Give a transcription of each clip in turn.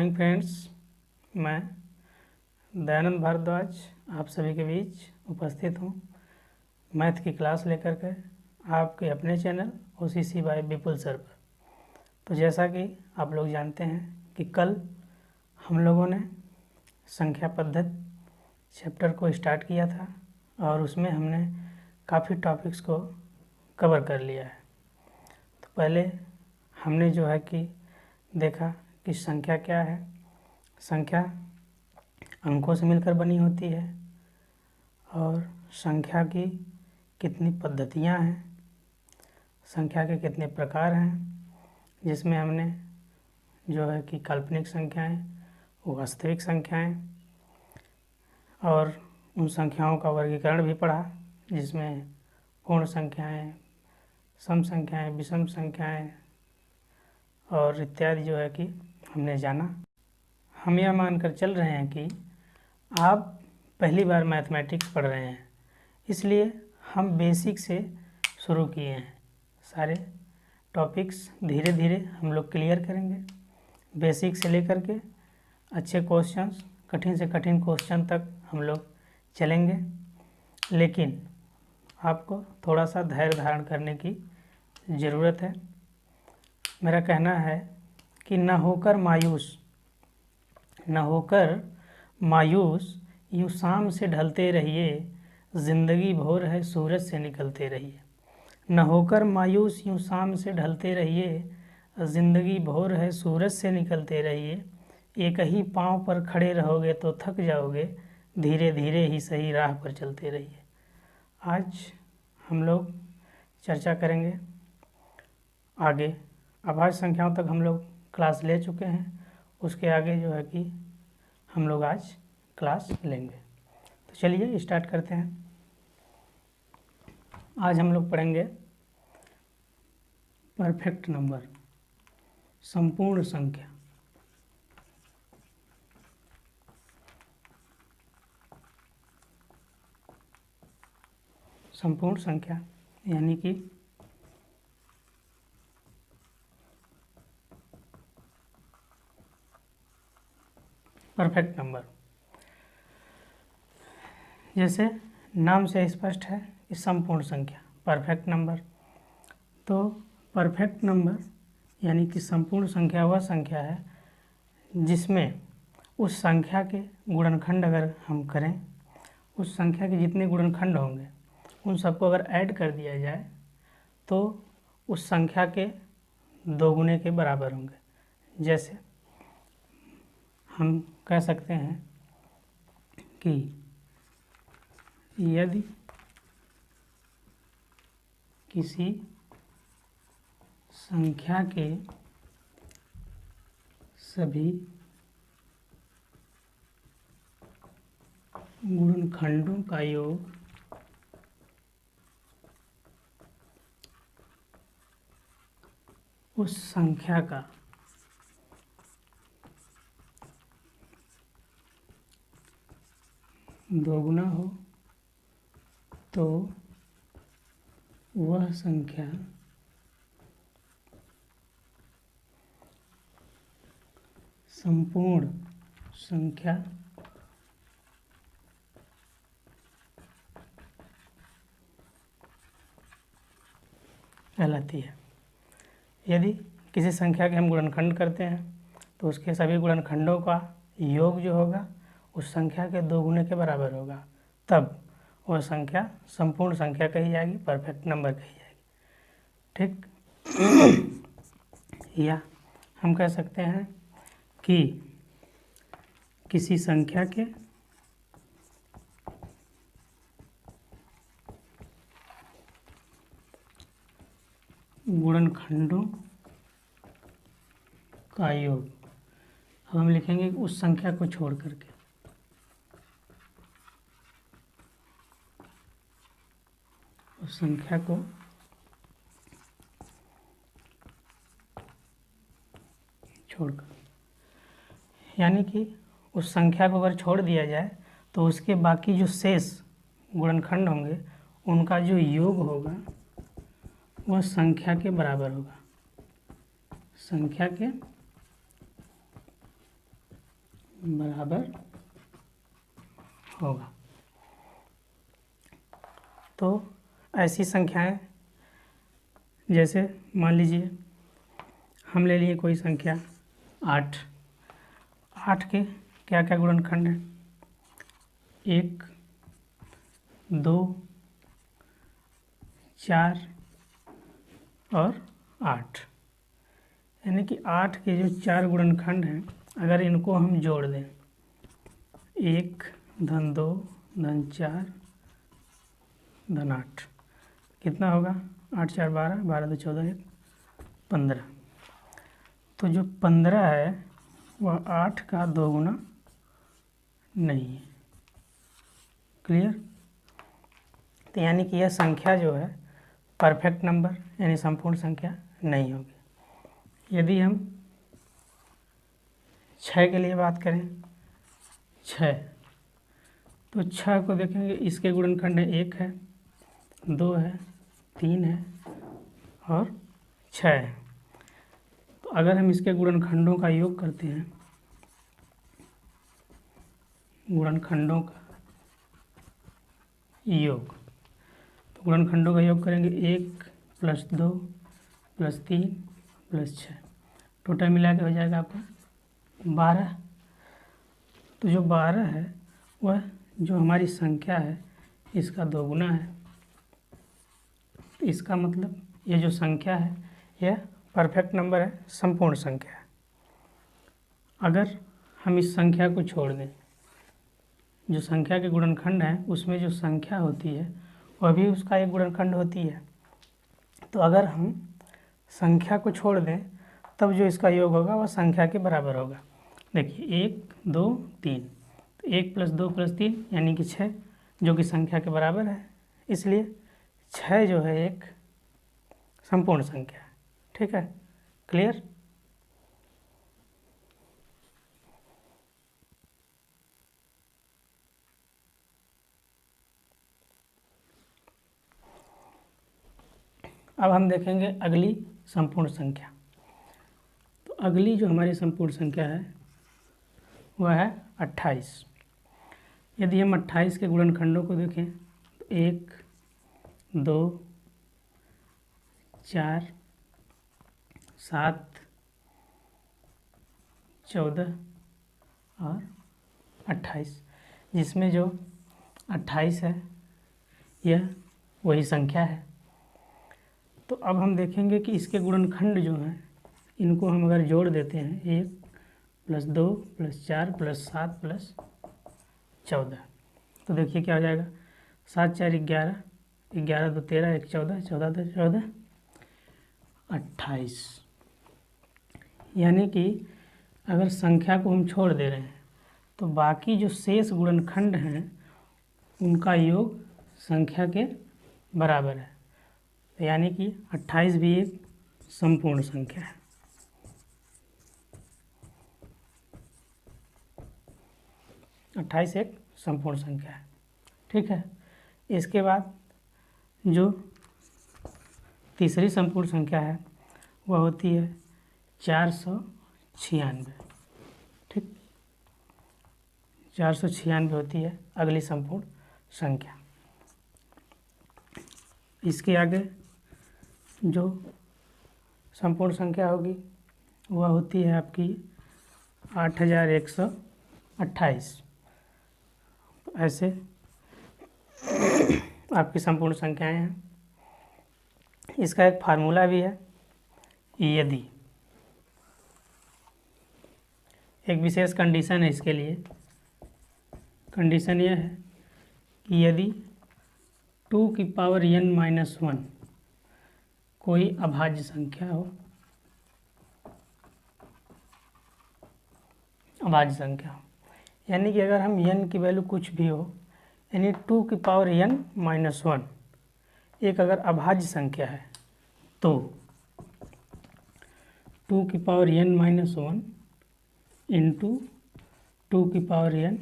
Morning friends, मैं दयानंद भारद्वाज आप सभी के बीच उपस्थित हूँ मैथ की क्लास लेकर के आपके अपने चैनल OCC बाय विपुल सर पर। तो जैसा कि आप लोग जानते हैं कि कल हम लोगों ने संख्या पद्धति चैप्टर को स्टार्ट किया था और उसमें हमने काफ़ी टॉपिक्स को कवर कर लिया है। तो पहले हमने जो है कि देखा कि संख्या क्या है। संख्या अंकों से मिलकर बनी होती है और संख्या की कितनी पद्धतियाँ हैं, संख्या के कितने प्रकार हैं, जिसमें हमने जो है कि काल्पनिक संख्याएं, वास्तविक संख्याएं और उन संख्याओं का वर्गीकरण भी पढ़ा, जिसमें पूर्ण संख्याएं, सम संख्याएं, विषम संख्याएं और इत्यादि जो है कि हमने जाना। हम यह मानकर चल रहे हैं कि आप पहली बार मैथमेटिक्स पढ़ रहे हैं, इसलिए हम बेसिक से शुरू किए हैं। सारे टॉपिक्स धीरे धीरे हम लोग क्लियर करेंगे, बेसिक से लेकर के अच्छे क्वेश्चंस, कठिन से कठिन क्वेश्चन तक हम लोग चलेंगे। लेकिन आपको थोड़ा सा धैर्य धारण करने की ज़रूरत है। मेरा कहना है कि न होकर मायूस यूँ शाम से ढलते रहिए, ज़िंदगी भोर है सूरज से निकलते रहिए। न होकर मायूस यूँ शाम से ढलते रहिए, ज़िंदगी भोर है सूरज से निकलते रहिए। एक ही पाँव पर खड़े रहोगे तो थक जाओगे, धीरे धीरे ही सही राह पर चलते रहिए। आज हम लोग चर्चा करेंगे आगे। अभाज्य संख्याओं तक हम लोग क्लास ले चुके हैं, उसके आगे जो है कि हम लोग आज क्लास लेंगे। तो चलिए स्टार्ट करते हैं। आज हम लोग पढ़ेंगे परफेक्ट नंबर, संपूर्ण संख्या। संपूर्ण संख्या यानी कि परफेक्ट नंबर। जैसे नाम से स्पष्ट है कि संपूर्ण संख्या परफेक्ट नंबर। तो परफेक्ट नंबर यानी कि संपूर्ण संख्या वह संख्या है जिसमें उस संख्या के गुणनखंड अगर हम करें, उस संख्या के जितने गुणनखंड होंगे उन सबको अगर ऐड कर दिया जाए तो उस संख्या के दोगुने के बराबर होंगे। जैसे हम कह सकते हैं कि यदि किसी संख्या के सभी गुणनखंडों का योग उस संख्या का दोगुना हो तो वह संख्या संपूर्ण संख्या कहलाती है। यदि किसी संख्या के हम गुणनखंड करते हैं तो उसके सभी गुणनखंडों का योग जो होगा उस संख्या के दोगुने के बराबर होगा, तब वह संख्या संपूर्ण संख्या कही जाएगी, परफेक्ट नंबर कही जाएगी। ठीक। या हम कह सकते हैं कि किसी संख्या के गुणनखंडों का योग, अब हम लिखेंगे उस संख्या को छोड़ करके, उस संख्या को छोड़कर, यानी कि उस संख्या को अगर छोड़ दिया जाए तो उसके बाकी जो शेष गुणनखंड होंगे उनका जो योग होगा वह संख्या के बराबर होगा, संख्या के बराबर होगा। तो ऐसी संख्याएं, जैसे मान लीजिए हम ले लिए कोई संख्या 8। 8 के क्या क्या गुणनखंड हैं? 1, 2, 4 और 8। यानी कि 8 के जो 4 गुणनखंड हैं, अगर इनको हम जोड़ दें, 1 धन 2 धन 4 धन 8, कितना होगा? 8 4 12, 12 2 14, 1 15। तो जो 15 है वह 8 का 2 गुना नहीं है। क्लियर? तो यानी कि यह संख्या जो है परफेक्ट नंबर यानी संपूर्ण संख्या नहीं होगी। यदि हम 6 के लिए बात करें, 6, तो 6 को देखेंगे, इसके गुणनखंड 1 है, 2 है, 3 है और 6 है। तो अगर हम इसके गुणनखंडों का योग करते हैं, गुणनखंडों का योग, तो गुणनखंडों का योग करेंगे 1 + 2 + 3 + 6, टोटल मिला के हो जाएगा आपका 12। तो जो 12 है वह जो हमारी संख्या है इसका 2 गुना है। इसका मतलब ये जो संख्या है यह परफेक्ट नंबर है, संपूर्ण संख्या है। अगर हम इस संख्या को छोड़ दें, जो संख्या के गुणनखंड हैं उसमें जो संख्या होती है वह भी उसका एक गुणनखंड होती है। तो अगर हम संख्या को छोड़ दें तब जो इसका योग होगा वह संख्या के बराबर होगा। देखिए 1 2 3, 1 + 2 + 3 यानी कि 6, जो कि संख्या के बराबर है, इसलिए 6 जो है एक संपूर्ण संख्या है। ठीक है, क्लियर? अब हम देखेंगे अगली संपूर्ण संख्या। तो अगली जो हमारी संपूर्ण संख्या है वह है 28। यदि हम 28 के गुणनखंडों को देखें तो 1 2 4 7 14 और 28, जिसमें जो 28 है यह वही संख्या है। तो अब हम देखेंगे कि इसके गुणनखंड जो हैं इनको हम अगर जोड़ देते हैं, 1 + 2 + 4 + 7 + 14, तो देखिए क्या हो जाएगा? 7 4 11, 11 2 13, 1 14, 14 2 14, 28। यानी कि अगर संख्या को हम छोड़ दे रहे हैं तो बाकी जो शेष गुणनखंड हैं उनका योग संख्या के बराबर है। यानी कि 28 भी एक संपूर्ण संख्या है। 28 एक संपूर्ण संख्या है। ठीक है, इसके बाद जो तीसरी संपूर्ण संख्या है वह होती है 496। ठीक, 496 होती है अगली संपूर्ण संख्या। इसके आगे जो संपूर्ण संख्या होगी वह होती है आपकी 8128। ऐसे आपकी संपूर्ण संख्याएं हैं। इसका एक फार्मूला भी है। यदि एक विशेष कंडीशन है इसके लिए, कंडीशन यह है कि यदि 2n-1 कोई अभाज्य संख्या हो, अभाज्य संख्या हो, यानी कि अगर हम n की वैल्यू कुछ भी हो, यानी 2n-1 एक अगर अभाज्य संख्या है तो 2n-1 इंटू 2n-1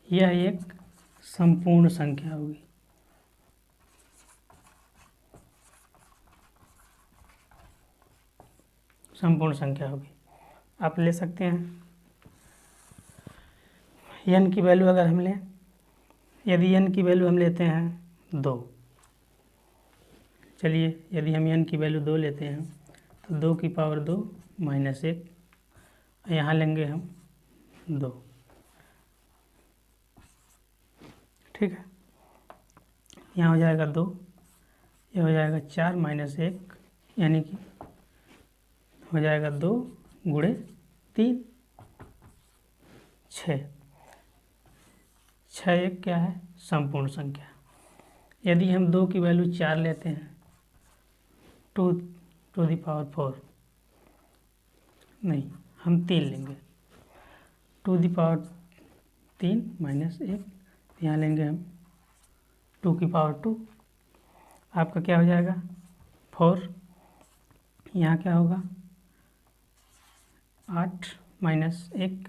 यह एक संपूर्ण संख्या होगी। संपूर्ण संख्या होगी। आप ले सकते हैं। n की वैल्यू अगर हम लें, यदि n की वैल्यू हम लेते हैं 2, चलिए यदि हम n की वैल्यू 2 लेते हैं तो 2 की पावर 2 माइनस 1, यहाँ लेंगे हम 2, ठीक है। यहाँ हो जाएगा 2, ये हो जाएगा 4 माइनस 1, यानी कि हो जाएगा 2 गुणे 3, 6। 6 एक क्या है? संपूर्ण संख्या। यदि हम 2 की वैल्यू 4 लेते हैं, 2 टू द पावर 4, नहीं हम 3 लेंगे, 2 द पावर 3 माइनस 1, यहाँ लेंगे हम 2 की पावर 2, आपका क्या हो जाएगा 4, यहाँ क्या होगा 8 माइनस 1,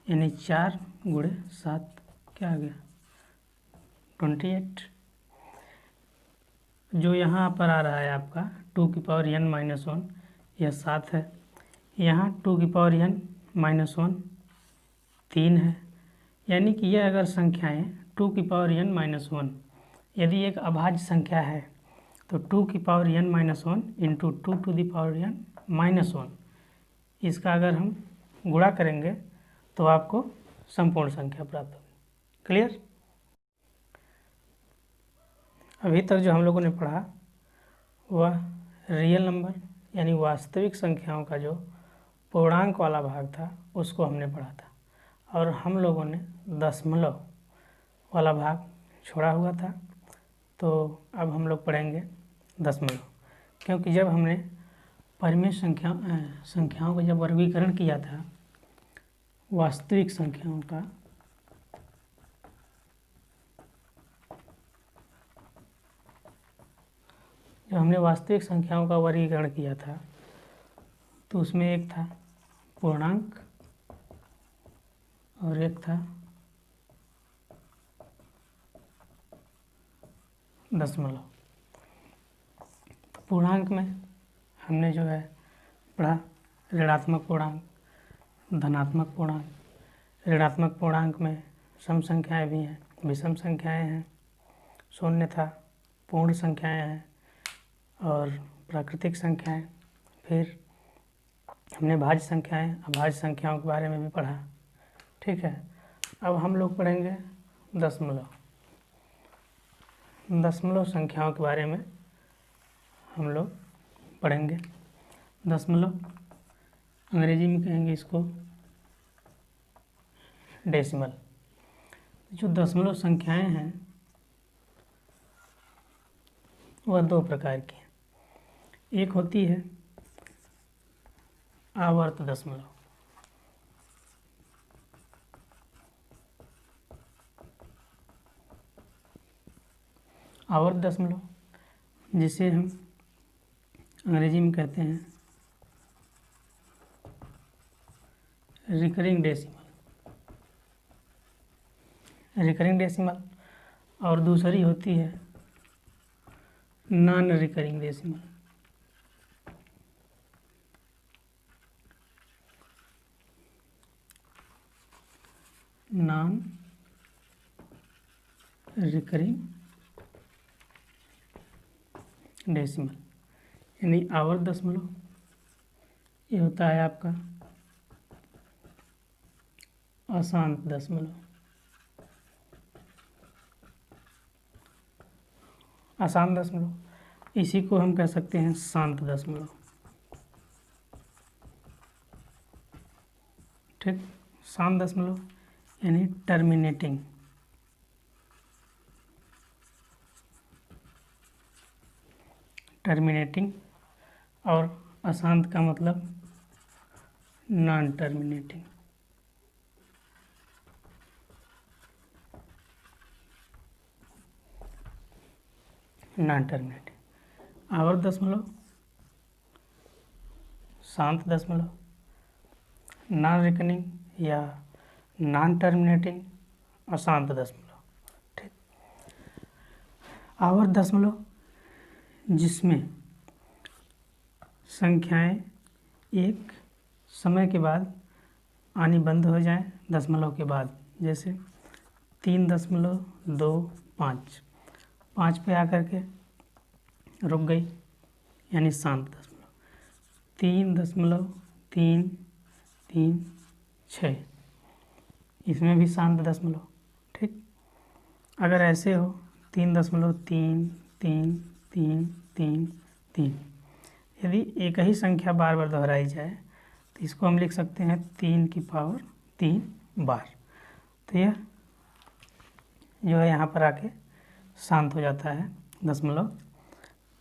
यानी 4 गुणे 7, क्या आ गया 28। जो यहाँ पर आ रहा है आपका 2 की पावर n माइनस 1, यह 7 है। यहाँ 2 की पावर n माइनस 1 3 है, यानी कि यह अगर संख्याएँ 2 की पावर n माइनस 1 यदि एक अभाज्य संख्या है तो 2 की power n minus 1 into 2 to the power n minus 1, इसका अगर हम गुणा करेंगे तो आपको संपूर्ण संख्या प्राप्त होगी। क्लियर? अभी तक जो हम लोगों ने पढ़ा वह रियल नंबर यानी वास्तविक संख्याओं का जो पूर्णांक वाला भाग था उसको हमने पढ़ा था, और हम लोगों ने दशमलव वाला भाग छोड़ा हुआ था। तो अब हम लोग पढ़ेंगे दशमलव, क्योंकि जब हमने परिमेय संख्याओं का जब वर्गीकरण किया था वास्तविक संख्याओं का, जब हमने वास्तविक संख्याओं का वर्गीकरण किया था तो उसमें एक था पूर्णांक और एक था दशमलव। तो पूर्णांक में हमने जो है पढ़ा ऋणात्मक पूर्णांक, धनात्मक पूर्णांक। ऋणात्मक पूर्णांक में सम संख्याएं भी हैं, विषम संख्याएं हैं, शून्य था, पूर्ण संख्याएं हैं और प्राकृतिक संख्याएं। फिर हमने भाज्य संख्याएं, अभाज्य संख्याओं के बारे में भी पढ़ा, ठीक है। अब हम लोग पढ़ेंगे दशमलव। दशमलव संख्याओं के बारे में हम लोग पढ़ेंगे। दशमलव अंग्रेजी में कहेंगे इसको डेसिमल। जो दशमलव संख्याएं हैं वह दो प्रकार की हैं। एक होती है आवर्त दशमलव, आवर्त दशमलव जिसे हम अंग्रेजी में कहते हैं रिकरिंग डेसिमल, रिकरिंग डेसिमल। और दूसरी होती है non recurring decimal. Non recurring decimal यानी आवर्त दशमलव, ये होता है आपका अशांत दशमलव। अशांत दशमलव इसी को हम कह सकते हैं शांत दशमलव, ठीक। शांत दशमलव यानी टर्मिनेटिंग, टर्मिनेटिंग, और अशांत का मतलब नॉन टर्मिनेटिंग। नॉन टर्मिनेटिंग आवर्त दशमलव, शांत दशमलव, नॉन रिकरिंग या नॉन टर्मिनेटिंग, अशांत दशमलव, ठीक। आवर्त दशमलव जिसमें संख्याएं 1, समय के बाद आनी बंद हो जाए दशमलव के बाद, जैसे 3.25, 5 पे आकर के रुक गई यानी शांत दशमलव, 3.336, इसमें भी शांत दशमलव। ठीक, अगर ऐसे हो 3.33333, यदि एक ही संख्या बार बार दोहराई जाए तो इसको हम लिख सकते हैं 3 की पावर 3 बार। तो यह जो है यहाँ पर आके शांत हो जाता है दशमलव।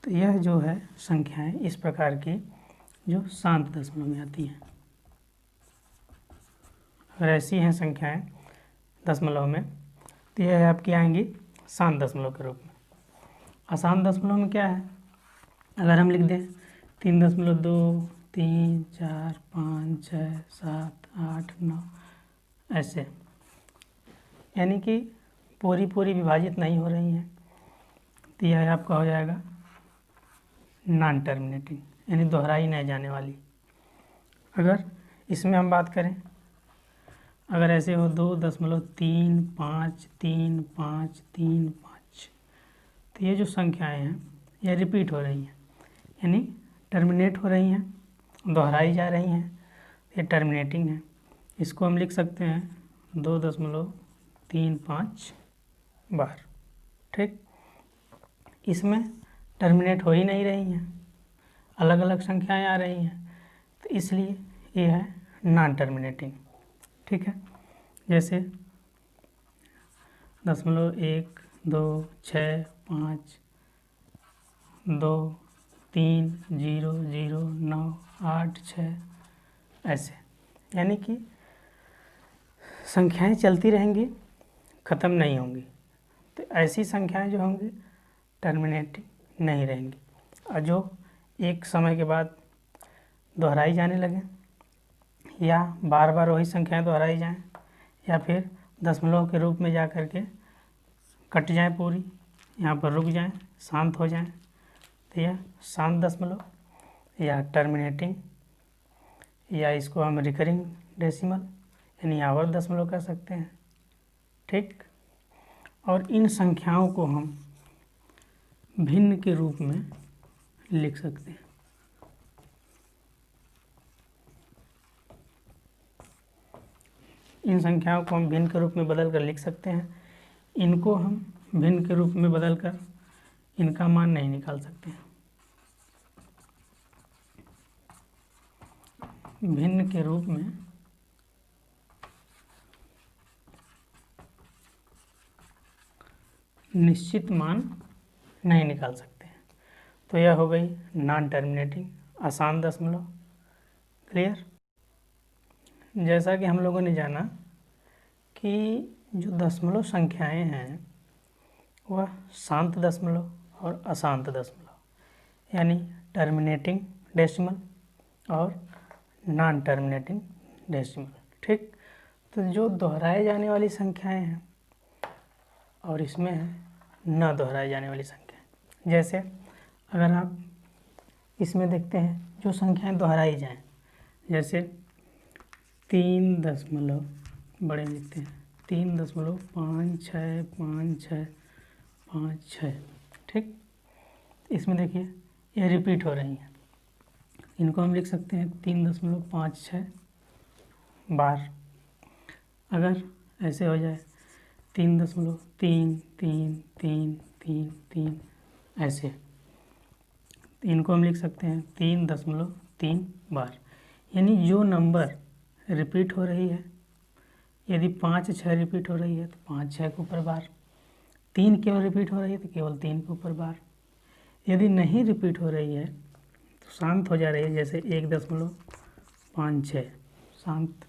तो यह जो है संख्याएं इस प्रकार की जो शांत दशमलव में आती हैं। अगर ऐसी हैं संख्याएं दशमलव में तो यह आपकी आएंगी शांत दशमलव के रूप में। अशांत दशमलव में क्या है, अगर हम लिख दें 3.2, 3, 4, 5, 6, 7, 8, 9 ऐसे, यानी कि पूरी विभाजित नहीं हो रही हैं, तो यह आपका हो जाएगा नॉन टर्मिनेटिंग, यानी दोहराई नहीं जाने वाली। अगर इसमें हम बात करें, अगर ऐसे हो 2.3535, तो ये जो संख्याएं हैं ये रिपीट हो रही हैं, यानी टर्मिनेट हो रही हैं, दोहराई जा रही हैं, ये टर्मिनेटिंग है। इसको हम लिख सकते हैं 2.35 बार। ठीक, इसमें टर्मिनेट हो ही नहीं रही हैं, अलग अलग संख्याएं आ रही हैं, तो इसलिए ये है नॉन टर्मिनेटिंग। ठीक है, जैसे 0.1, 2, 6, 5, 2, 3, 0, 0, 9, 8, 6 ऐसे, यानी कि संख्याएं चलती रहेंगी, ख़त्म नहीं होंगी। तो ऐसी संख्याएं जो होंगी टर्मिनेटिंग नहीं रहेंगी, और जो एक समय के बाद दोहराई जाने लगे या बार बार वही संख्याएं दोहराई जाएं या फिर दशमलव के रूप में जा कर के कट जाएं, पूरी यहाँ पर रुक जाएं, शांत हो जाएं, तो यह शांत दशमलव या टर्मिनेटिंग, या इसको हम रिकरिंग डेसिमल यानी आवर्त दशमलव कह सकते हैं। ठीक, और इन संख्याओं को हम भिन्न के रूप में लिख सकते हैं। इन संख्याओं को हम भिन्न के रूप में बदल कर लिख सकते हैं। इनको हम भिन्न के रूप में बदल कर इनका मान नहीं निकाल सकते हैं। भिन्न के रूप में निश्चित मान नहीं निकाल सकते हैं। तो यह हो गई नॉन टर्मिनेटिंग, अशांत दशमलव। क्लियर? जैसा कि हम लोगों ने जाना कि जो दशमलव संख्याएं हैं वह शांत दशमलव और अशांत दशमलव यानी टर्मिनेटिंग डेसिमल और नॉन टर्मिनेटिंग डेसिमल। ठीक, तो जो दोहराए जाने वाली संख्याएं हैं और इसमें है न दोहराई जाने वाली संख्याएं। जैसे अगर आप इसमें देखते हैं जो संख्याएं दोहराई जाएं, जैसे 3 दशमलव बड़े लिखते हैं 3.565656। ठीक, इसमें देखिए यह रिपीट हो रही हैं, इनको हम लिख सकते हैं 3.56 बार। अगर ऐसे हो जाए 3.33333 ऐसे, इनको हम लिख सकते हैं 3.3 बार। यानी जो नंबर रिपीट हो रही है, यदि 5 6 रिपीट हो रही है तो 5 6 के ऊपर बार, 3 केवल रिपीट हो रही है तो केवल 3 के ऊपर बार। यदि नहीं रिपीट हो रही है तो शांत हो जा रही है, जैसे 1.56 शांत,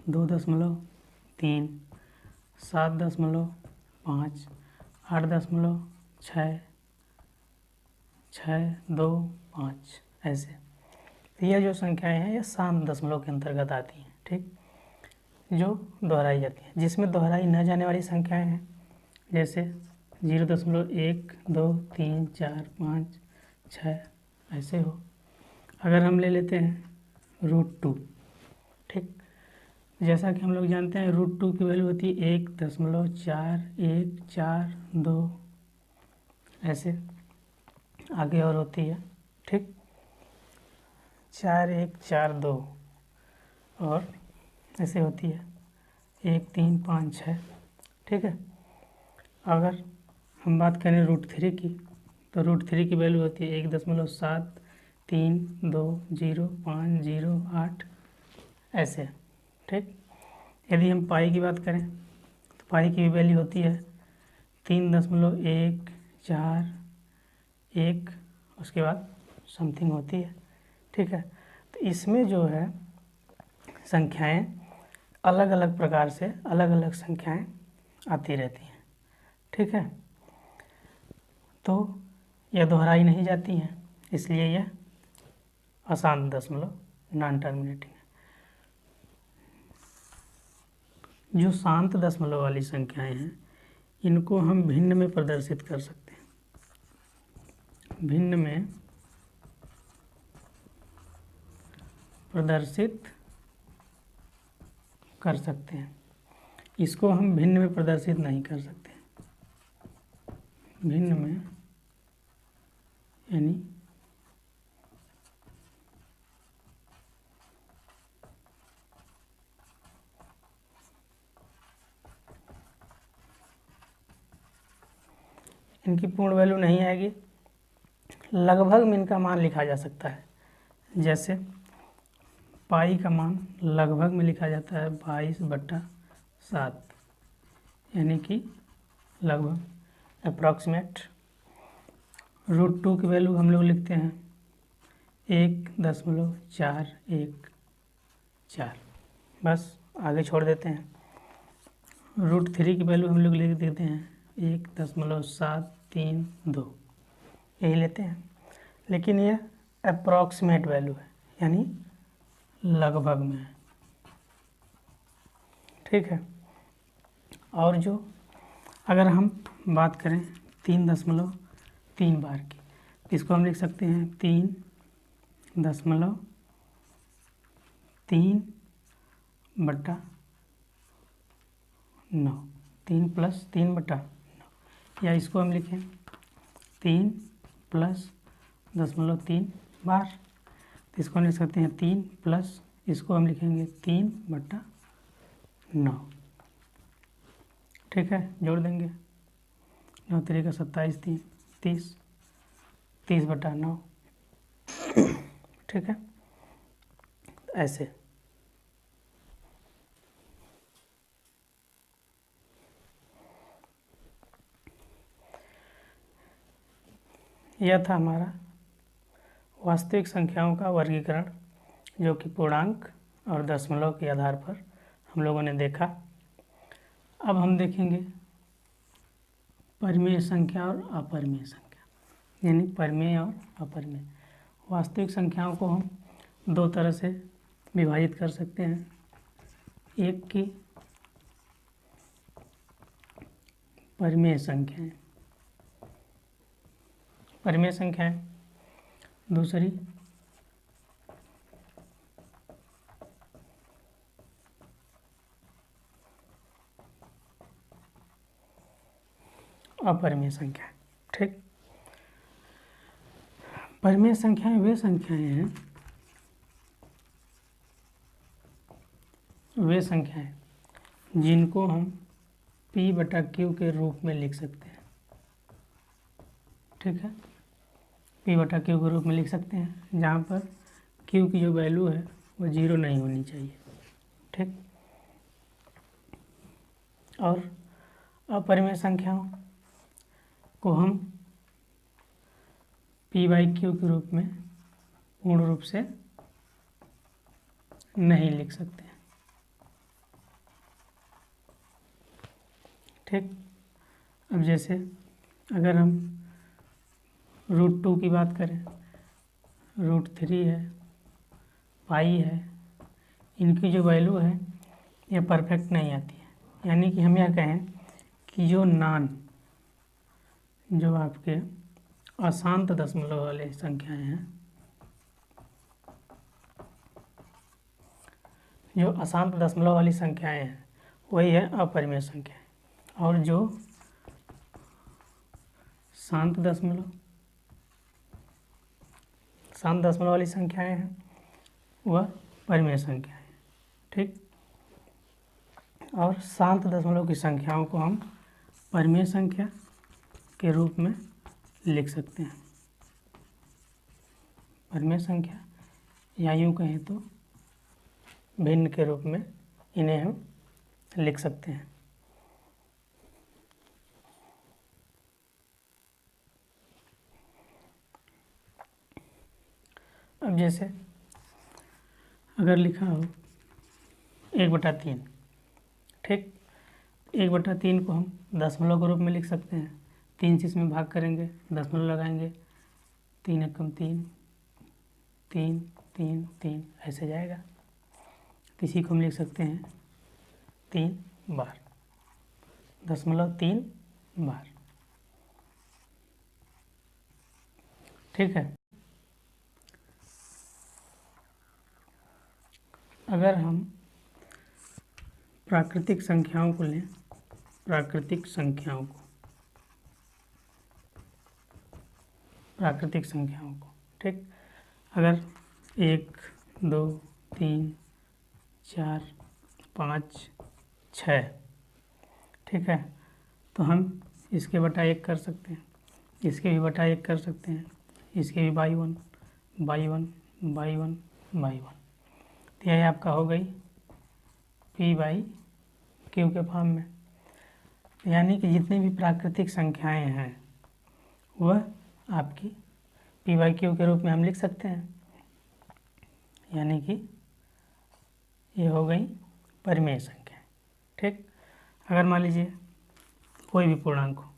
2.3, 7.5, 8.6, 6.2.5 ऐसे। तो यह जो संख्याएं हैं ये शांत दशमलव के अंतर्गत आती हैं। ठीक, जो दोहराई जाती हैं। जिसमें दोहराई न जाने वाली संख्याएं हैं, जैसे 0.1, 2, 3, 4, 5, 6 ऐसे हो। अगर हम ले लेते हैं √2। ठीक, जैसा कि हम लोग जानते हैं √2 की वैल्यू होती है 1.4142, ऐसे आगे और होती है। ठीक, 4142 और ऐसे होती है 1356। ठीक है, अगर हम बात करें √3 की, तो √3 की वैल्यू होती है 1.73205008, ऐसे। ठीक, यदि हम पाई की बात करें तो पाई की वैल्यू होती है 3.141, उसके बाद समथिंग होती है। ठीक है, तो इसमें जो है संख्याएं अलग अलग प्रकार से अलग अलग संख्याएं आती रहती हैं। ठीक है, तो यह दोहराई नहीं जाती हैं, इसलिए यह अशांत दशमलव, नॉन टर्मिनेटिंग है। जो शांत दशमलव वाली संख्याएं हैं इनको हम भिन्न में प्रदर्शित कर सकते हैं, भिन्न में प्रदर्शित कर सकते हैं। इसको हम भिन्न में प्रदर्शित नहीं कर सकते, भिन्न में यानी इनकी पूर्ण वैल्यू नहीं आएगी, लगभग में इनका मान लिखा जा सकता है। जैसे पाई का मान लगभग में लिखा जाता है 22/7, यानी कि लगभग, अप्रॉक्सीमेट। √2 की वैल्यू हम लोग लिखते हैं 1.414, बस आगे छोड़ देते हैं। √3 की वैल्यू हम लोग लिख देते हैं 1.732, यही लेते हैं। लेकिन यह अप्रॉक्सीमेट वैल्यू है, यानी लगभग में है। ठीक है, और जो अगर हम बात करें 3.3 बार की, तो इसको हम लिख सकते हैं 3.3/9, तीन + 3/9, या इसको हम लिखें 3 + 0.3 बार, तो इसको हम लिख सकते हैं 3 प्लस, इसको हम लिखेंगे 3/9। ठीक है, जोड़ देंगे 9 × 3 = 27, 3 30, 30/9। ठीक है, ऐसे। यह था हमारा वास्तविक संख्याओं का वर्गीकरण, जो कि पूर्णांक और दशमलव के आधार पर हम लोगों ने देखा। अब हम देखेंगे परिमेय संख्या और अपरिमेय संख्या, यानी परिमेय और अपरिमेय। वास्तविक संख्याओं को हम दो तरह से विभाजित कर सकते हैं, एक की परिमेय संख्याएं, दूसरी अपरिमेय संख्या। ठीक, परिमेय संख्याएं वे संख्याएं जिनको हम P/Q के रूप में लिख सकते हैं। ठीक है, P/Q के रूप में लिख सकते हैं, जहाँ पर Q की जो वैल्यू है वो 0 नहीं होनी चाहिए। ठीक, और अपरिमेय संख्याओं को हम P/Q के रूप में पूर्ण रूप से नहीं लिख सकते। ठीक, अब जैसे अगर हम √2 की बात करें, √3 है, पाई है, इनकी जो वैल्यू है ये परफेक्ट नहीं आती है। यानी कि हम यह कहें कि जो आपके अशांत दशमलव वाले संख्याएं हैं, जो अशांत दशमलव वाली संख्याएं हैं वही है अपरिमेय संख्याएं, और जो शांत दशमलव वाली संख्याएं हैं वह परिमेय संख्याएं, ठीक। और शांत दशमलव की संख्याओं को हम परिमेय संख्या के रूप में लिख सकते हैं। परिमेय संख्या, या यूँ कहें तो भिन्न के रूप में इन्हें हम लिख सकते हैं। अब जैसे अगर लिखा हो 1/3, ठीक, 1/3 को हम दशमलव के रूप में लिख सकते हैं। 3 से इसमें भाग करेंगे, दशमलव लगाएंगे, 3 एकम 3, 3 3 3 ऐसे जाएगा। तो इसी को हम लिख सकते हैं 3 बार, 0.3 बार, ठीक है। अगर हम प्राकृतिक संख्याओं को लें, प्राकृतिक संख्याओं को, ठीक, अगर 1 2 3 4 5 6, ठीक है, तो हम इसके बटा 1 कर सकते हैं, इसके भी बटा 1 कर सकते हैं, इसके भी by one by one by one by one. तो यह आपका हो गई P/Q के फॉर्म में। यानी कि जितनी भी प्राकृतिक संख्याएं हैं वह आपकी P/Q के रूप में हम लिख सकते हैं। यानी कि ये हो गई परिमेय संख्या, ठीक। अगर मान लीजिए कोई भी पूर्णांक हो,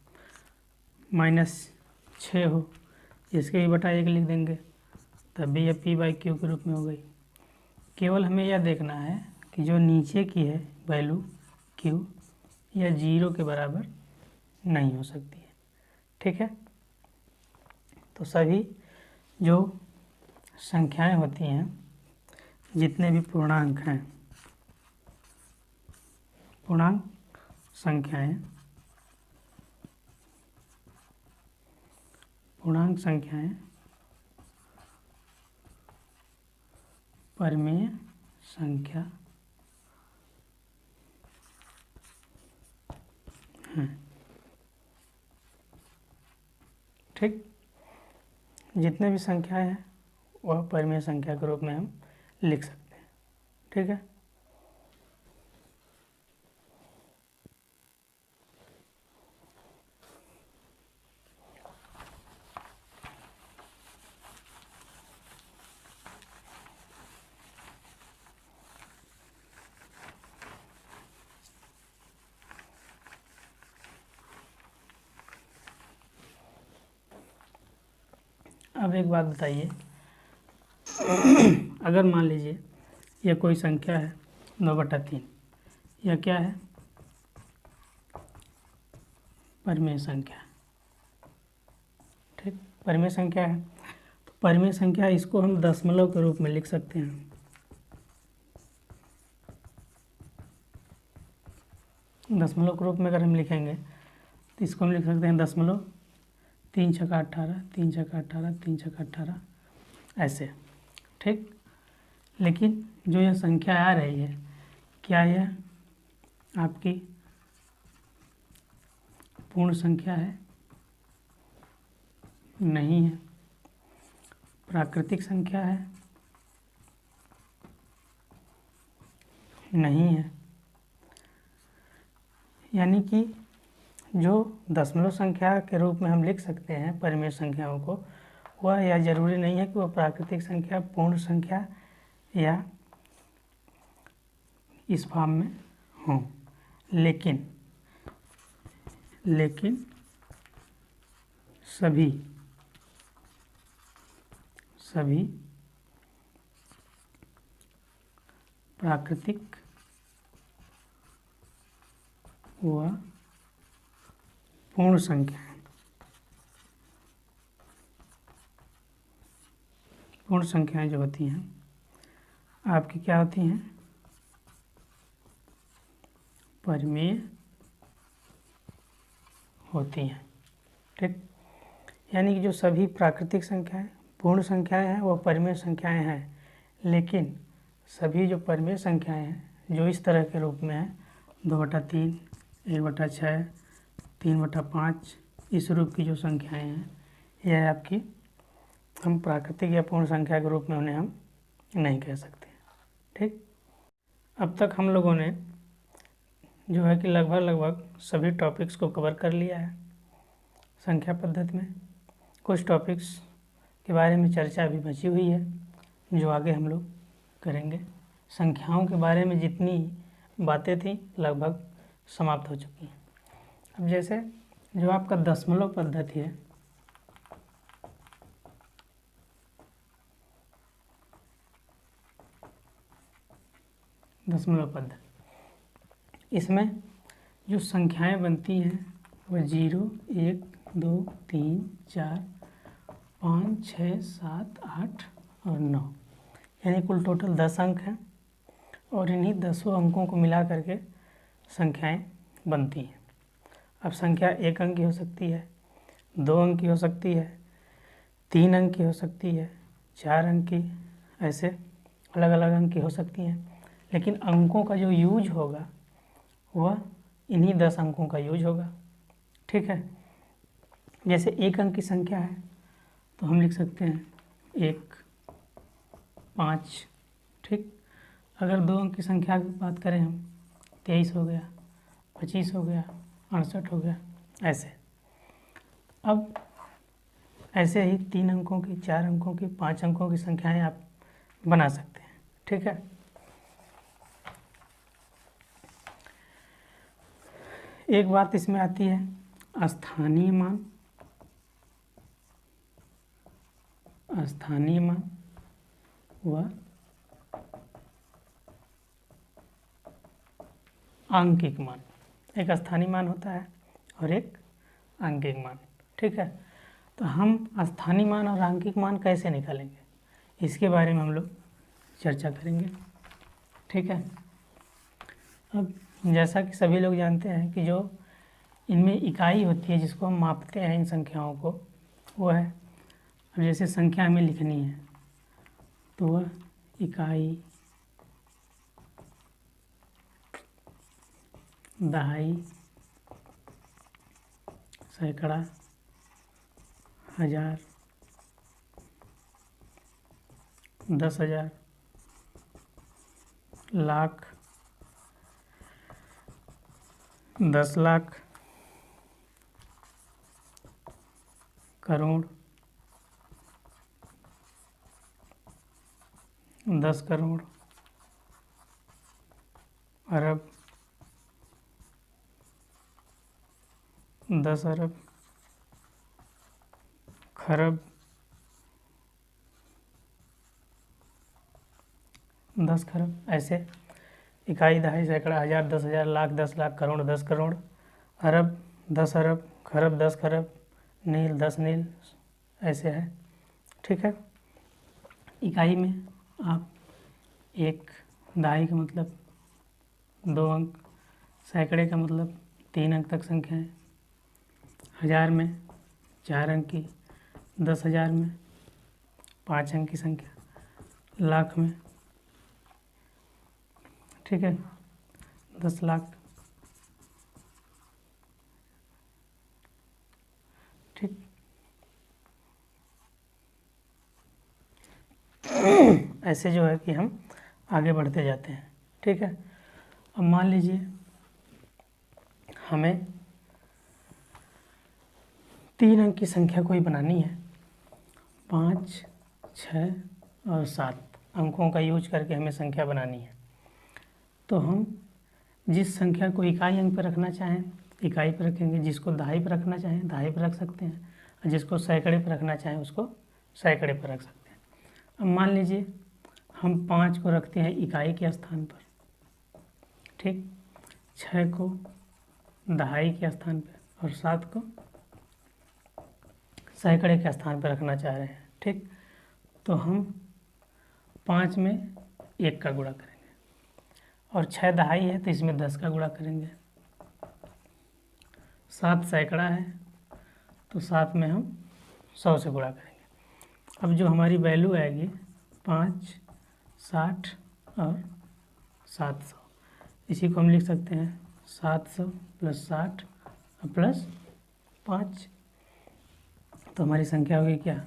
-6 हो, इसके भी बटा 1 लिख देंगे, तब भी यह P/Q के रूप में हो गई। केवल हमें यह देखना है कि जो नीचे की है वैल्यू Q यह 0 के बराबर नहीं हो सकती है, ठीक है। तो सभी जो संख्याएं होती हैं, जितने भी पूर्णांक हैं, पूर्णांक संख्याएं परिमेय संख्या हैं, ठीक। जितने भी संख्याएं हैं वह परिमेय संख्या के रूप में हम लिख सकते हैं, ठीक है। अब एक बात बताइए, अगर मान लीजिए यह कोई संख्या है 2/3, यह क्या है? परिमेय संख्या, ठीक, परिमेय संख्या है। तो परिमेय संख्या इसको हम दशमलव के रूप में लिख सकते हैं। दशमलव के रूप में अगर हम लिखेंगे तो इसको हम लिख सकते हैं 3 छक्का 18, 3 छक्का 18, 3 छक्का 18 ऐसे, ठीक। लेकिन जो यह संख्या आ रही है, क्या यह आपकी पूर्ण संख्या है? नहीं है। प्राकृतिक संख्या है? नहीं है। यानी कि जो दशमलव संख्या के रूप में हम लिख सकते हैं परिमेय संख्याओं को, वह यह जरूरी नहीं है कि वह प्राकृतिक संख्या, पूर्ण संख्या या इस फॉर्म में हों। लेकिन सभी प्राकृतिक व पूर्ण संख्याएं जो होती हैं आपकी क्या होती हैं? परिमेय होती हैं। ठीक, यानी कि जो सभी प्राकृतिक संख्याएं पूर्ण संख्याएं हैं वो परिमेय संख्याएं हैं, लेकिन सभी जो परिमेय संख्याएं हैं जो इस तरह के रूप में हैं 2/3, 1/6, 3/5, इस रूप की जो संख्याएं हैं यह है आपकी, हम प्राकृतिक या पूर्ण संख्या के रूप में उन्हें हम नहीं कह सकते। ठीक, अब तक हम लोगों ने जो है कि लगभग सभी टॉपिक्स को कवर कर लिया है संख्या पद्धति में। कुछ टॉपिक्स के बारे में चर्चा अभी बची हुई है जो आगे हम लोग करेंगे। संख्याओं के बारे में जितनी बातें थी लगभग समाप्त हो चुकी हैं। अब जैसे जो आपका दशमलव पद्धति है, दशमलव पद्धति, इसमें जो संख्याएं बनती हैं वह 0, 1, 2, 3, 4, 5, 6, 7, 8 और 9, यानी कुल टोटल 10 अंक हैं और इन्हीं 10 अंकों को मिला करके संख्याएं बनती हैं। अब संख्या 1 अंक की हो सकती है, 2 अंक की हो सकती है, 3 अंक की हो सकती है, 4 अंक की, ऐसे अलग अलग अंक की हो सकती हैं, लेकिन अंकों का जो यूज होगा वह इन्हीं 10 अंकों का यूज होगा। ठीक है, जैसे 1 अंक की संख्या है तो हम लिख सकते हैं 1, 5। ठीक, अगर 2 अंक की संख्या की बात करें हम 23 हो गया, 25 हो गया, 68 हो गया, ऐसे। अब ऐसे ही 3 अंकों की, 4 अंकों की, 5 अंकों की संख्याएं आप बना सकते हैं। ठीक है, एक बात इसमें आती है स्थानीय मान, स्थानीय मान व आंकिक मान। एक स्थानीय मान होता है और एक आंकिक मान। ठीक है, तो हम स्थानीय मान और आंकिक मान कैसे निकालेंगे इसके बारे में हम लोग चर्चा करेंगे। ठीक है, अब जैसा कि सभी लोग जानते हैं कि जो इनमें इकाई होती है जिसको हम मापते हैं इन संख्याओं को, वो है, अब जैसे संख्या हमें लिखनी है तो वह इकाई, दहाई, सैकड़ा, हजार, 10,000, लाख, 10 लाख, करोड़, 10 करोड़, अरब, 10 अरब, खरब, 10 खरब, ऐसे इकाई, दहाई, सैकड़ा, हजार, 10,000, लाख, 10 लाख, करोड़, 10 करोड़, अरब, 10 अरब, खरब, 10 खरब, नील, 10 नील, ऐसे है। ठीक है, इकाई में आप एक, दहाई का मतलब 2 अंक, सैकड़े का मतलब 3 अंक तक संख्या है, हजार में 4 अंक की, 10,000 में 5 अंक की संख्या, लाख में, ठीक है, 10 लाख। ठीक, ऐसे जो है कि हम आगे बढ़ते जाते हैं। ठीक है, अब मान लीजिए हमें 3 अंक की संख्या कोई बनानी है, 5, 6 और 7 अंकों का यूज करके हमें संख्या बनानी है। तो हम जिस संख्या को इकाई अंक पर रखना चाहें इकाई पर रखेंगे, जिसको दहाई पर रखना चाहें दहाई पर रख सकते हैं, और जिसको सैकड़े पर रखना चाहें उसको सैकड़े पर रख सकते हैं। अब मान लीजिए हम 5 को रखते हैं इकाई के स्थान पर, ठीक, 6 को दहाई के स्थान पर और 7 को सैकड़े के स्थान पर रखना चाह रहे हैं। ठीक, तो हम 5 में 1 का गुणा करेंगे और 6 दहाई है तो इसमें 10 का गुणा करेंगे। 7 सैकड़ा है तो 7 में हम 100 से गुणा करेंगे। अब जो हमारी वैल्यू आएगी 5, 60 और 700, इसी को हम लिख सकते हैं 700 + 60 और +5, तो हमारी संख्या होगी क्या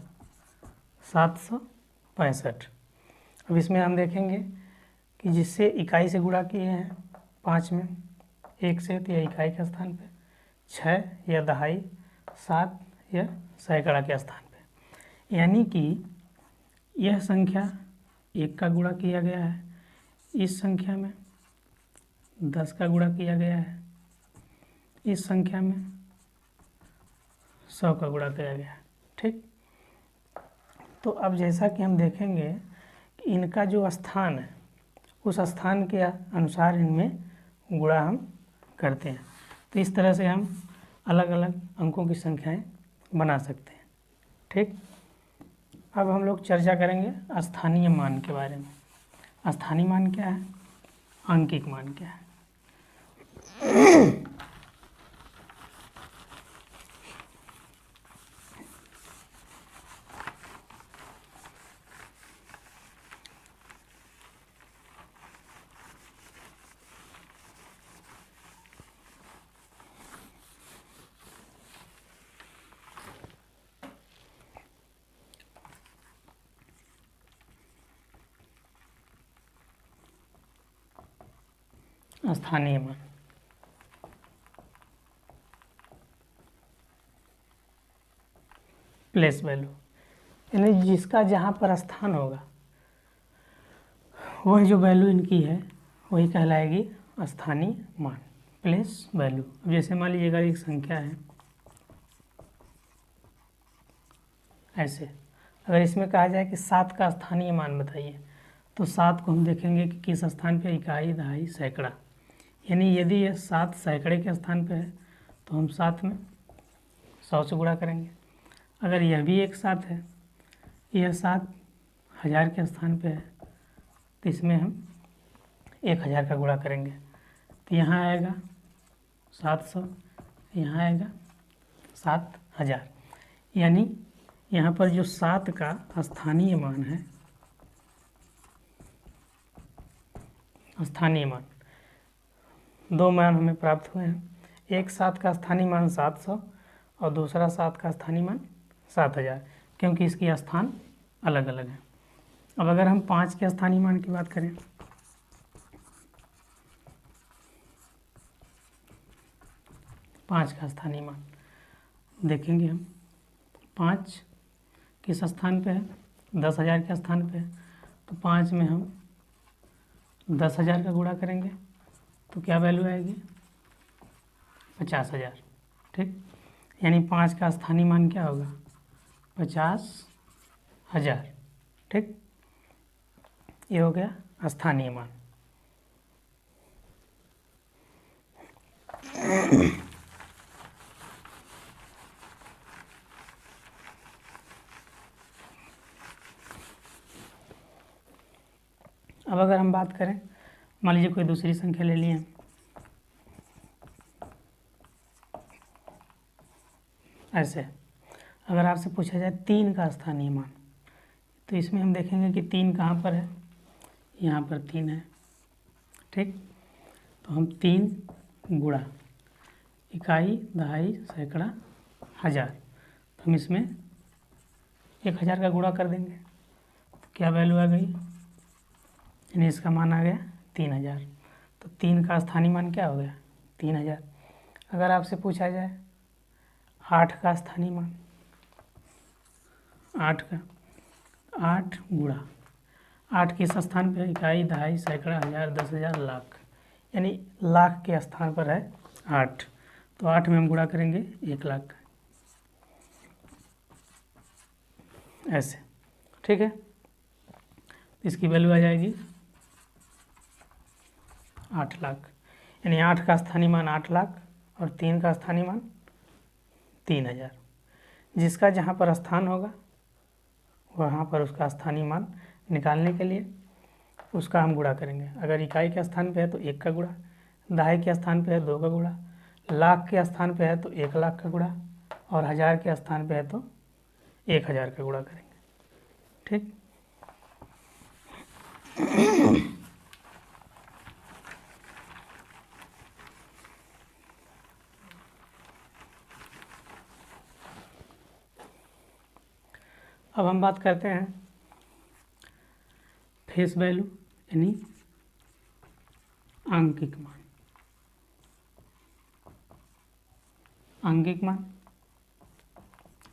765। अब इसमें हम देखेंगे कि जिससे इकाई से गुणा किए हैं 5 में 1 से, तो यह इकाई के स्थान पे, 6 या दहाई, 7 या सैकड़ा के स्थान पे, यानी कि यह संख्या 1 का गुणा किया गया है, इस संख्या में 10 का गुणा किया गया है, इस संख्या में 100 का गुणा किया गया है। ठीक, तो अब जैसा कि हम देखेंगे कि इनका जो स्थान है उस स्थान के अनुसार इनमें गुणा हम करते हैं। तो इस तरह से हम अलग अलग अंकों की संख्याएं बना सकते हैं। ठीक, अब हम लोग चर्चा करेंगे स्थानीय मान के बारे में। स्थानीय मान क्या है, आंकिक मान क्या है। स्थानीय मान, प्लेस वैल्यू, यानी जिसका जहाँ पर स्थान होगा वह जो वैल्यू इनकी है वही कहलाएगी स्थानीय मान, प्लेस वैल्यू। अब जैसे मान लीजिएगा एक संख्या है ऐसे, अगर इसमें कहा जाए कि 7 का स्थानीय मान बताइए, तो 7 को हम देखेंगे कि किस स्थान पे, इकाई, दहाई, सैकड़ा, यानी यदि यह 7 सैकड़े के स्थान पे है तो हम 7 में 100 से गुणा करेंगे। अगर यह भी एक 7 है, यह 7 1000 के स्थान पे है, तो इसमें हम 1000 का गुणा करेंगे, तो यहाँ आएगा 700, यहाँ आएगा 7000, यानी यहाँ पर जो 7 का स्थानीय मान है, स्थानीय मान, 2 मान हमें प्राप्त हुए हैं। एक 7 का स्थानीय मान 700 और दूसरा 7 का स्थानीय मान 7000, क्योंकि इसकी स्थान अलग अलग है। अब अगर हम 5 के स्थानीय मान की बात करें, पाँच का स्थानीय मान देखेंगे हम, 5 किस स्थान पे है, 10,000 के स्थान पे है, तो 5 में हम 10,000 का गुणा करेंगे तो क्या वैल्यू आएगी 50,000। ठीक, यानी 5 का स्थानीय मान क्या होगा 50,000। ठीक, ये हो गया स्थानीय मान। अब अगर हम बात करें, मान लीजिए कोई दूसरी संख्या ले लिए, ऐसे अगर आपसे पूछा जाए 3 का स्थानीय मान, तो इसमें हम देखेंगे कि 3 कहाँ पर है, यहाँ पर 3 है। ठीक, तो हम 3 गुणा इकाई, दहाई, सैकड़ा, हज़ार, तो हम इसमें 1000 का गुणा कर देंगे, तो क्या वैल्यू आ गई, यानी इसका मान आ गया 3000। तो 3 का स्थानीय मान क्या हो गया 3000। अगर आपसे पूछा जाए 8 का स्थानीय मान, 8 गुणा 8 किस स्थान पे है, इकाई, दहाई, सैकड़ा, हज़ार, 10,000, लाख, यानी लाख के स्थान पर है 8, तो 8 में हम गुणा करेंगे 1 लाख, ऐसे। ठीक है, इसकी वैल्यू आ जाएगी 8 लाख, यानी 8 का स्थानीय मान 8 लाख और 3 का स्थानीय मान 3000। जिसका जहाँ पर स्थान होगा वहाँ पर उसका स्थानीय मान निकालने के लिए उसका हम गुणा करेंगे। अगर इकाई के स्थान पे है तो 1 का गुणा, दहाई के स्थान पे है 2 का गुणा, लाख के स्थान पे है तो 1,00,000 का गुणा, और 1000 के स्थान पे है तो 1000 का गुणा करेंगे। ठीक, अब हम बात करते हैं फेस वैल्यू यानी आंकिक मान। आंकिक मान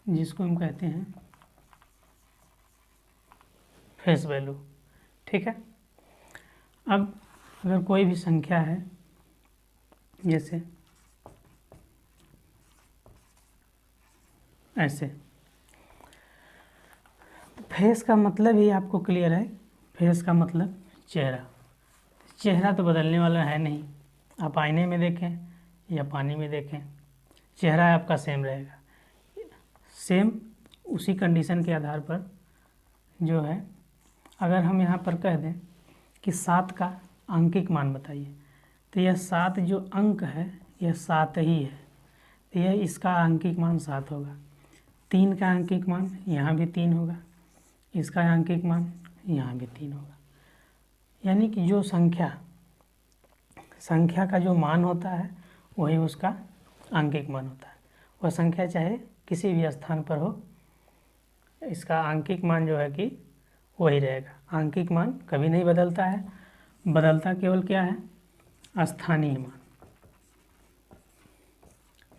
जिसको हम कहते हैं फेस वैल्यू। ठीक है, अब अगर कोई भी संख्या है, जैसे ऐसे, तो फेस का मतलब ही आपको क्लियर है। फेस का मतलब चेहरा। चेहरा तो बदलने वाला है नहीं, आप आईने में देखें या पानी में देखें, चेहरा आपका सेम रहेगा। सेम उसी कंडीशन के आधार पर जो है, अगर हम यहाँ पर कह दें कि 7 का आंकिक मान बताइए, तो यह 7 जो अंक है यह 7 ही है, तो यह इसका आंकिक मान 7 होगा। 3 का आंकिक मान यहाँ भी 3 होगा, इसका आंकिक मान यहाँ भी 3 होगा। यानी कि जो संख्या का जो मान होता है वही उसका आंकिक मान होता है। वह संख्या चाहे किसी भी स्थान पर हो, इसका आंकिक मान जो है कि वही रहेगा। आंकिक मान कभी नहीं बदलता है, बदलता केवल क्या है, स्थानीय मान।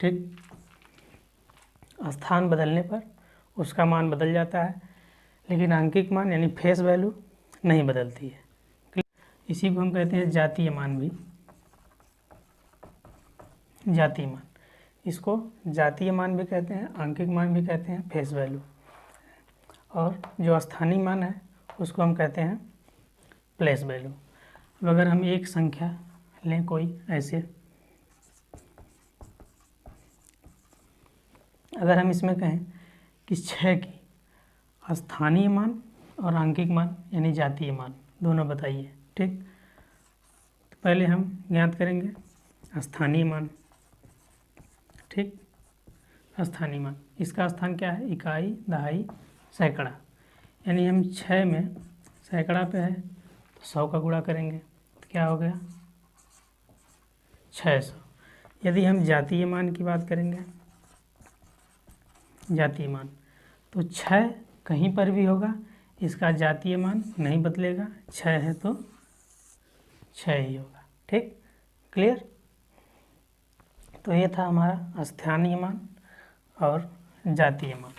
ठीक, स्थान बदलने पर उसका मान बदल जाता है, लेकिन आंकिक मान यानी फेस वैल्यू नहीं बदलती है। इसी को हम कहते हैं जातीय मान भी। जातीय मान, इसको जातीय मान भी कहते हैं, आंकिक मान भी कहते हैं, फेस वैल्यू। और जो स्थानीय मान है उसको हम कहते हैं प्लेस वैल्यू। अब अगर हम एक संख्या लें कोई ऐसे, अगर हम इसमें कहें कि 6 की स्थानीय मान और आंकिक मान यानी जातीय मान दोनों बताइए। ठीक, तो पहले हम ज्ञात करेंगे स्थानीय मान। ठीक, स्थानीय मान, इसका स्थान क्या है, इकाई, दहाई, सैकड़ा। यानी हम 6 में सैकड़ा पे है तो 100 का गुणा करेंगे तो क्या हो गया, 600। यदि हम जातीय मान की बात करेंगे, जातीय मान, तो 6 कहीं पर भी होगा, इसका जातीय मान नहीं बदलेगा, 6 है तो 6 ही होगा। ठीक, क्लियर। तो ये था हमारा स्थानीय मान और जातीय मान।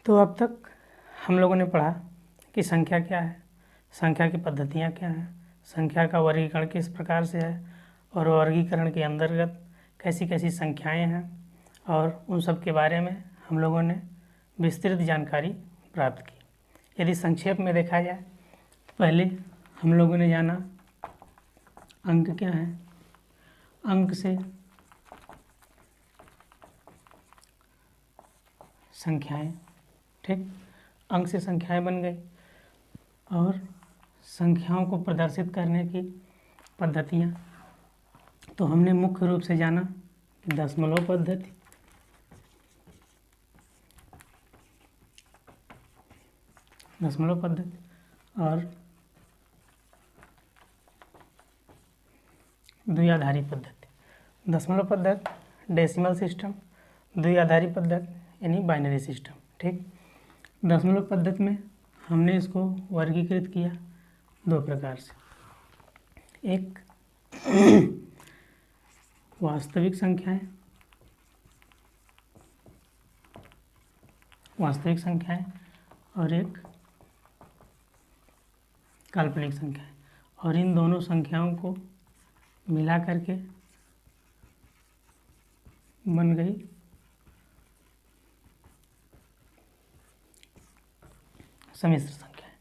तो अब तक हम लोगों ने पढ़ा कि संख्या क्या है, संख्या की पद्धतियाँ क्या हैं, संख्या का वर्गीकरण किस प्रकार से है, और वर्गीकरण के अंतर्गत कैसी कैसी संख्याएं हैं, और उन सब के बारे में हम लोगों ने विस्तृत जानकारी प्राप्त की। यदि संक्षेप में देखा जाए तो पहले हम लोगों ने जाना अंक क्या है, अंक से संख्याएं। ठीक, अंक से संख्याएं बन गई, और संख्याओं को प्रदर्शित करने की पद्धतियाँ तो हमने मुख्य रूप से जाना कि दशमलव पद्धति, और द्विआधारी पद्धति। दशमलव पद्धति डेसिमल सिस्टम, द्विआधारी पद्धति यानी बाइनरी सिस्टम। ठीक, दशमलव पद्धति में हमने इसको वर्गीकृत किया 2 प्रकार से, एक वास्तविक संख्याएं, और एक काल्पनिक संख्याएं, और इन दोनों संख्याओं को मिला करके बन गई सम्मिश्र संख्याएं।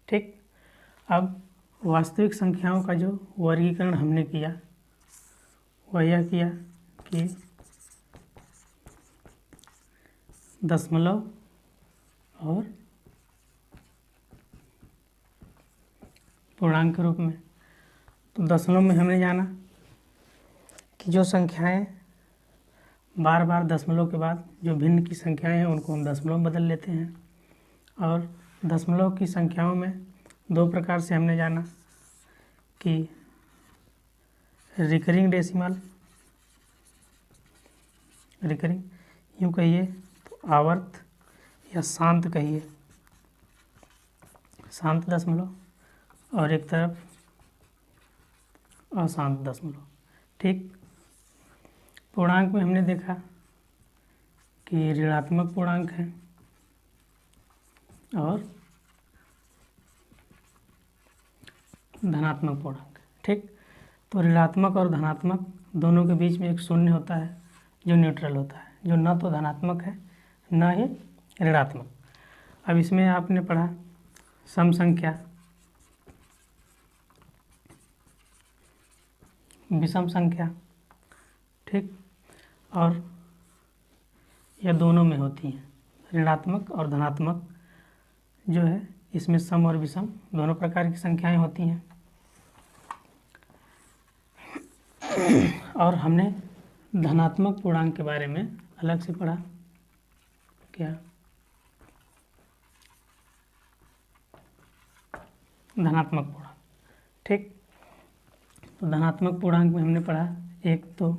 ठीक, अब वास्तविक संख्याओं का जो वर्गीकरण हमने किया वह यह किया कि दशमलव और पूर्णांक के रूप में। तो दशमलव में हमने जाना कि जो संख्याएं बार बार दशमलव के बाद जो भिन्न की संख्याएं हैं उनको हम दशमलव में बदल लेते हैं। और दशमलव की संख्याओं में दो प्रकार से हमने जाना कि रिकरिंग डेसिमल, रिकरिंग यूँ कहिए तो आवर्त, या शांत कहिए शांत दशमलव, और एक तरफ अशांत दशमलव। ठीक। पूर्णांक में हमने देखा कि ऋणात्मक पूर्णांक है और धनात्मक पूर्णांक। ठीक। तो ऋणात्मक और धनात्मक दोनों के बीच में एक शून्य होता है जो न्यूट्रल होता है, जो न तो धनात्मक है न ही ऋणात्मक। अब इसमें आपने पढ़ा सम संख्या, विषम संख्या। ठीक। और यह दोनों में होती हैं, ऋणात्मक और धनात्मक जो है इसमें सम और विषम दोनों प्रकार की संख्याएं होती हैं। और हमने धनात्मक पूर्णांक के बारे में अलग से पढ़ा। क्या? धनात्मक पूर्णांक। ठीक। तो धनात्मक पूर्णांक में हमने पढ़ा एक तो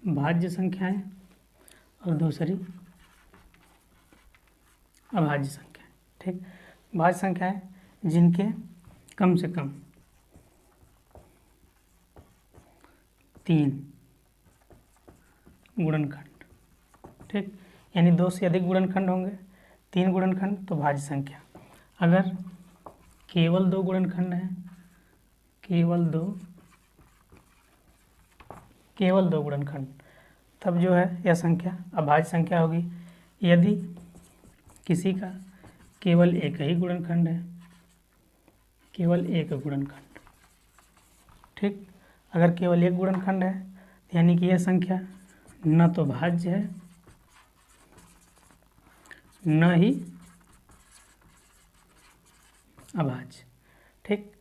भाज्य संख्याएं और दूसरी अभाज्य संख्याएं। ठीक। भाज्य संख्याएं जिनके कम से कम 3 गुणनखंड। ठीक। यानी 2 से अधिक गुणनखंड होंगे, 3 गुणनखंड तो भाज्य संख्या। अगर केवल 2 गुणनखंड हैं, केवल दो गुणनखंड, तब जो है यह संख्या अभाज्य संख्या होगी। यदि किसी का केवल एक ही गुणनखंड है, केवल एक गुणनखंड। ठीक। अगर केवल एक गुणनखंड है यानी कि यह संख्या न तो भाज्य है न ही अभाज्य। ठीक।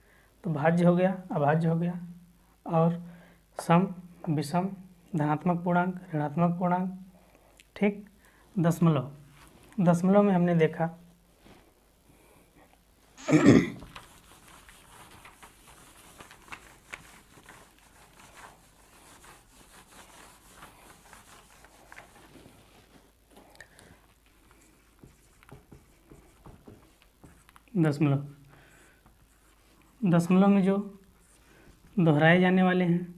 तो भाज्य हो गया, अभाज्य हो गया, और सम, विषम, धनात्मक पूर्णांक, ऋणात्मक पूर्णांक। ठीक। दशमलव, दशमलव में हमने देखा दशमलव, दशमलव में जो दोहराए जाने वाले हैं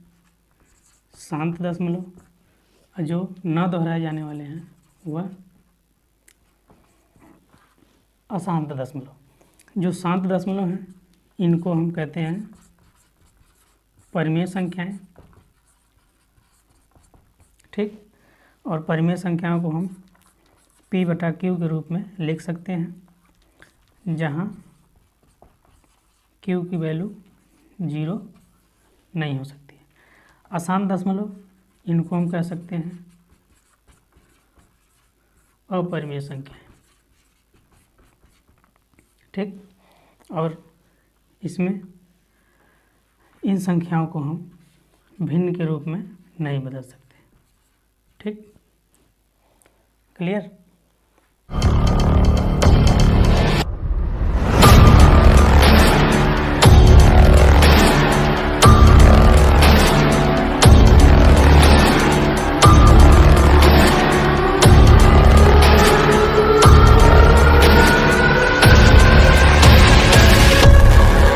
शांत दशमलव, और जो न दोहराए जाने वाले हैं वह अशांत दशमलव। जो शांत दशमलव हैं इनको हम कहते हैं परिमेय संख्याएं। ठीक। और परिमेय संख्याओं को हम P/Q के रूप में लिख सकते हैं, जहाँ Q की वैल्यू 0 नहीं हो सकती है। अशांत दशमलव इनको हम कह सकते हैं अपरिमेय संख्याएं। ठीक। और इसमें इन संख्याओं को हम भिन्न के रूप में नहीं बदल सकते। ठीक। क्लियर?